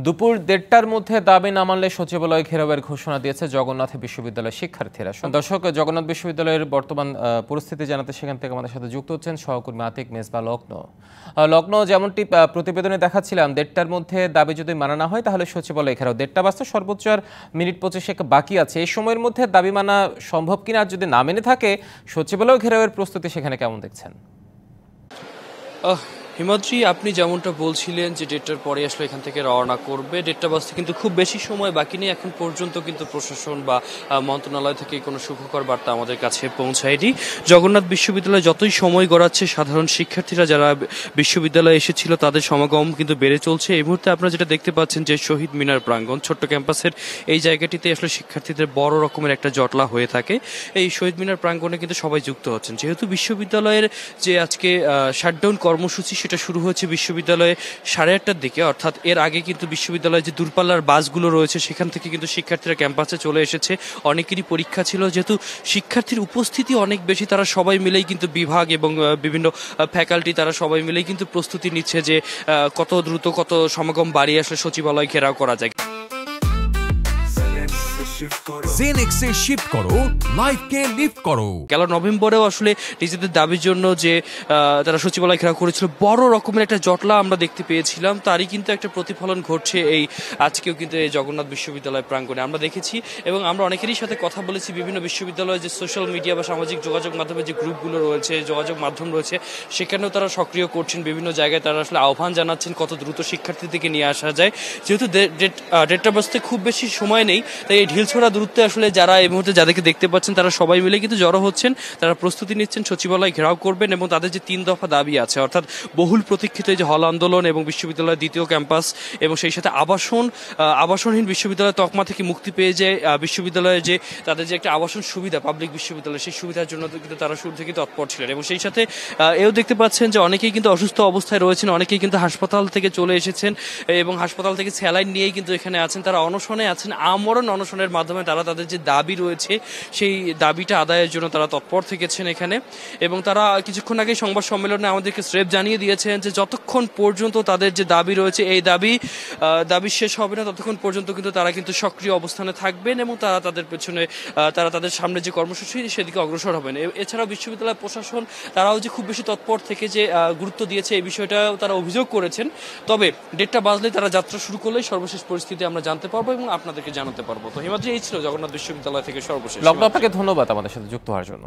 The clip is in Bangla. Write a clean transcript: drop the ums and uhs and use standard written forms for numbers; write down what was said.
দুপুর ১:৩০টার মধ্যে দাবি না মানলে সচিবালয় ঘেরাওয়ের ঘোষণা দিয়েছে জগন্নাথ বিশ্ববিদ্যালয়ের শিক্ষার্থীরা। দর্শক, জগন্নাথ বিশ্ববিদ্যালয়ের বর্তমান পরিস্থিতি জানাতে সেখান থেকে আমাদের সাথে যুক্ত হচ্ছেন সহকর্মী আতিক মেজবা লগ্ন। যেমনটি প্রতিবেদনে দেখাচ্ছিলাম, ১:৩০টার মধ্যে দাবি যদি মানা না হয় তাহলে সচিবালয় ঘেরাও। ১:৩০টা বাজতে সর্বোচ্চ আর মিনিট ২৫ বাকি আছে। এই সময়ের মধ্যে দাবি মানা সম্ভব কিনা, যদি না মেনে থাকে সচিবালয় ঘেরাওয়ের প্রস্তুতি সেখানে কেমন দেখছেন? হিমাদ্রি, আপনি যেমনটা বলছিলেন যে ১:৩০টার পরে আসলে এখান থেকে রওনা করবে। ১:৩০টা বাজতে কিন্তু খুব বেশি সময় বাকি নেই। এখন পর্যন্ত কিন্তু প্রশাসন বা মন্ত্রণালয় থেকে কোনো সুখকর বার্তা আমাদের কাছে পৌঁছায়নি। জগন্নাথ বিশ্ববিদ্যালয় যতই সময় গড়াচ্ছে, সাধারণ শিক্ষার্থীরা যারা বিশ্ববিদ্যালয়ে এসেছিল তাদের সমাগম কিন্তু বেড়ে চলছে। এই মুহূর্তে আপনারা যেটা দেখতে পাচ্ছেন যে শহীদ মিনার প্রাঙ্গণ, ছোট্ট ক্যাম্পাসের এই জায়গাটিতে আসলে শিক্ষার্থীদের বড় রকমের একটা জটলা হয়ে থাকে। এই শহীদ মিনার প্রাঙ্গণে কিন্তু সবাই যুক্ত হচ্ছেন, যেহেতু বিশ্ববিদ্যালয়ের যে আজকে শাটডাউন কর্মসূচি সেটা শুরু হয়েছে বিশ্ববিদ্যালয়ে 8:30টার দিকে। অর্থাৎ এর আগে কিন্তু বিশ্ববিদ্যালয়ে যে দূরপাল্লার বাসগুলো রয়েছে সেখান থেকে কিন্তু শিক্ষার্থীরা ক্যাম্পাসে চলে এসেছে। অনেকেরই পরীক্ষা ছিল, যেহেতু শিক্ষার্থীর উপস্থিতি অনেক বেশি, তারা সবাই মিলেই কিন্তু বিভাগ এবং বিভিন্ন ফ্যাকাল্টি তারা সবাই মিলেই কিন্তু প্রস্তুতি নিচ্ছে যে কত দ্রুত কত সমাগম বাড়িয়ে আসলে সচিবালয় ঘেরাও করা যায়। জেনেক্সে শিফট করো, লাইফকে লিফট করো। গেল নভেম্বরেও আসলে নিজেদের দাবির জন্য যে তারা সচিবালয় ঘেরাও করেছিল, বড় রকমের একটা জটলা আমরা দেখতে পেয়েছিলাম। তারই কিন্তু একটা প্রতিফলন ঘটছে এই আজকেও কিন্তু এই জগন্নাথ বিশ্ববিদ্যালয় প্রাঙ্গণে আমরা দেখেছি। এবং আমরা অনেকেরই সাথে কথা বলেছি, বিভিন্ন বিশ্ববিদ্যালয়ে যে সোশ্যাল মিডিয়া বা সামাজিক যোগাযোগ মাধ্যমে যে গ্রুপগুলো রয়েছে, যোগাযোগ মাধ্যম রয়েছে, সেখানেও তারা সক্রিয় করছেন। বিভিন্ন জায়গায় তারা আসলে আহ্বান জানাচ্ছেন কত দ্রুত শিক্ষার্থীদেরকে নিয়ে আসা যায়। যেহেতু ১:৩০টা বাজতে খুব বেশি সময় নেই, তাই এই ঢিলছোড়া দূরত্বে আসলে যারা এই মুহূর্তে যাদেরকে দেখতে পাচ্ছেন তারা সবাই মিলে কিন্তু জড়ো হচ্ছেন। তারা প্রস্তুতি নিচ্ছেন সচিবালয় ঘেরাও করবেন এবং তাদের যে ৩ দফা দাবি আছে, অর্থাৎ বহুল প্রতীক্ষিত যে হল আন্দোলন এবং বিশ্ববিদ্যালয়ের দ্বিতীয় ক্যাম্পাস এবং সেই সাথে আবাসনহীন বিশ্ববিদ্যালয়ের তকমা থেকে মুক্তি পেয়ে যে বিশ্ববিদ্যালয়ের যে তাদের যে একটা আবাসন সুবিধা পাবলিক বিশ্ববিদ্যালয়, সেই সুবিধার জন্য কিন্তু তারা শুরু থেকে তৎপর ছিলেন। এবং সেই সাথে এও দেখতে পাচ্ছেন যে অনেকেই কিন্তু অসুস্থ অবস্থায় রয়েছেন, অনেকেই কিন্তু হাসপাতাল থেকে চলে এসেছেন এবং হাসপাতাল থেকে স্যালাইন নিয়েই কিন্তু এখানে আছেন। তারা অনশনে আছেন, আমরণ অনশনের মাধ্যমে তারা তাদের যে দাবি রয়েছে সেই দাবিটা আদায়ের জন্য তারা তৎপর থেকেছেন এখানে। এবং তারা কিছুক্ষণ আগে সংবাদ সম্মেলনে আমাদেরকে স্রেফ জানিয়ে দিয়েছেন যে যতক্ষণ পর্যন্ত তাদের যে দাবি রয়েছে এই দাবি শেষ হবে না, ততক্ষণ পর্যন্ত কিন্তু তারা কিন্তু সক্রিয় অবস্থানে থাকবেন এবং তারা তাদের পেছনে তারা তাদের সামনে যে কর্মসূচি সেদিকে অগ্রসর হবেন। এছাড়াও বিশ্ববিদ্যালয় প্রশাসন তারাও যে খুব বেশি তৎপর থেকে যে গুরুত্ব দিয়েছে এই বিষয়টাও তারা অভিযোগ করেছেন। তবে ১:৩০টা বাজলে তারা যাত্রা শুরু করলেই সর্বশেষ পরিস্থিতি আমরা জানতে পারবো এবং আপনাদেরকে জানাতে পারবো। তো হিমাদ্রি, এই ছিল জগন্নাথ বিশ্ববিদ্যালয় থেকে সর্বশেষ। আপনাকে ধন্যবাদ আমাদের সাথে যুক্ত হওয়ার জন্য।